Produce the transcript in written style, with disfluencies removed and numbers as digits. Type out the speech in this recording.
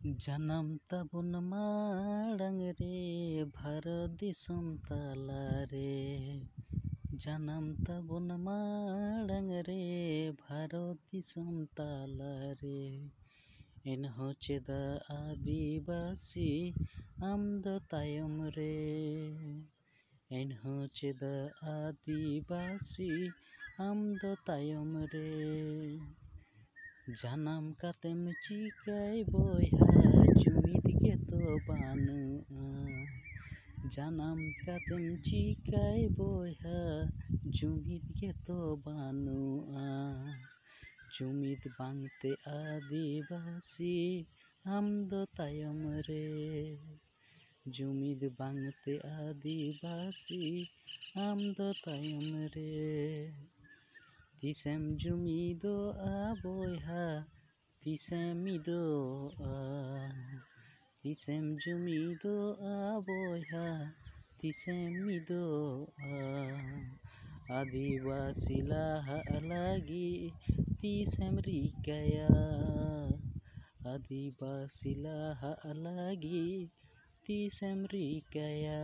ᱡᱟᱱᱟᱢ ᱛᱟᱵᱚᱱ ᱢᱟᱲᱟᱝ ᱨᱮ ᱵᱷᱟᱨᱚᱛ ᱫᱤᱥᱚᱢ ᱛᱟᱞᱟᱨᱮ, ᱡᱟᱱᱟᱢ ᱛᱟᱵᱚᱱ ᱢᱟᱲᱟᱝ ᱨᱮ ᱵᱷᱟᱨᱚᱛ ᱫᱤᱥᱚᱢ ᱛᱟᱞᱟᱨᱮ, ᱮᱱᱦᱚᱸ ᱪᱮᱫᱟᱜ ᱟᱹᱫᱤᱵᱟᱹᱥᱤ ᱟᱢᱫᱚ ᱛᱟᱭᱚᱢ ᱨᱮ, ᱮᱱᱦᱚᱸ ᱪᱮᱫᱟᱜ ᱟᱹᱫᱤᱵᱟᱹᱥᱤ ᱟᱢᱫᱚ ᱛᱟᱭᱚᱢ ᱨᱮ, ᱡᱟᱱᱟᱢ ᱠᱟᱛᱮᱢ ᱪᱤᱠᱟᱹᱭ ᱵᱚᱭᱦᱟ ᱡᱩᱢᱤᱫ ᱜᱮᱛᱚ ᱵᱟᱹᱱᱩᱜᱼᱟ, ᱡᱟᱱᱟᱢ ᱠᱟᱛᱮᱢ ᱪᱤᱠᱟᱹᱭ ᱵᱚᱭᱦᱟ ᱡᱩᱢᱤᱫ ᱜᱮᱛᱚ ᱵᱟᱹᱱᱩᱜᱼᱟ, ᱡᱩᱢᱤᱫ ᱵᱟᱝᱛᱮ ᱟᱹᱫᱤᱵᱟᱹᱥᱤ ᱟᱢᱫᱚ ᱛᱟᱭᱚᱢ ᱨᱮ, ᱡᱩᱢᱤᱫ ᱵᱟᱝᱛᱮ ᱟᱹᱫᱤᱵᱟᱹᱥᱤ ᱟᱢᱫᱚ ᱛᱟᱭᱚᱢ ᱨᱮ, ᱛᱤᱥᱮᱢ ᱡᱩᱢᱤᱫᱚᱜᱼᱟ ᱵᱚᱭᱦᱟ ᱛᱤᱥᱮᱢ ᱢᱤᱫᱚᱜᱼᱟ, ᱛᱤᱥᱮᱢ ᱡᱩᱢᱤᱫᱚᱜᱼᱟ ᱵᱚᱭᱦᱟ ᱛᱤᱥᱮᱢ ᱢᱤᱫᱚᱜᱼᱟ, ᱟᱹᱫᱤᱵᱟᱹᱥᱤ ᱞᱟᱦᱟᱜ ᱞᱟᱹᱜᱤᱫ ᱛᱤᱥᱮᱢ ᱨᱤᱠᱟᱹᱭᱟ, ᱟᱹᱫᱤᱵᱟᱹᱥᱤ ᱞᱟᱦᱟᱜ ᱞᱟᱹᱜᱤᱫ ᱛᱤᱥᱮᱢ ᱨᱤᱠᱟᱹᱭᱟ।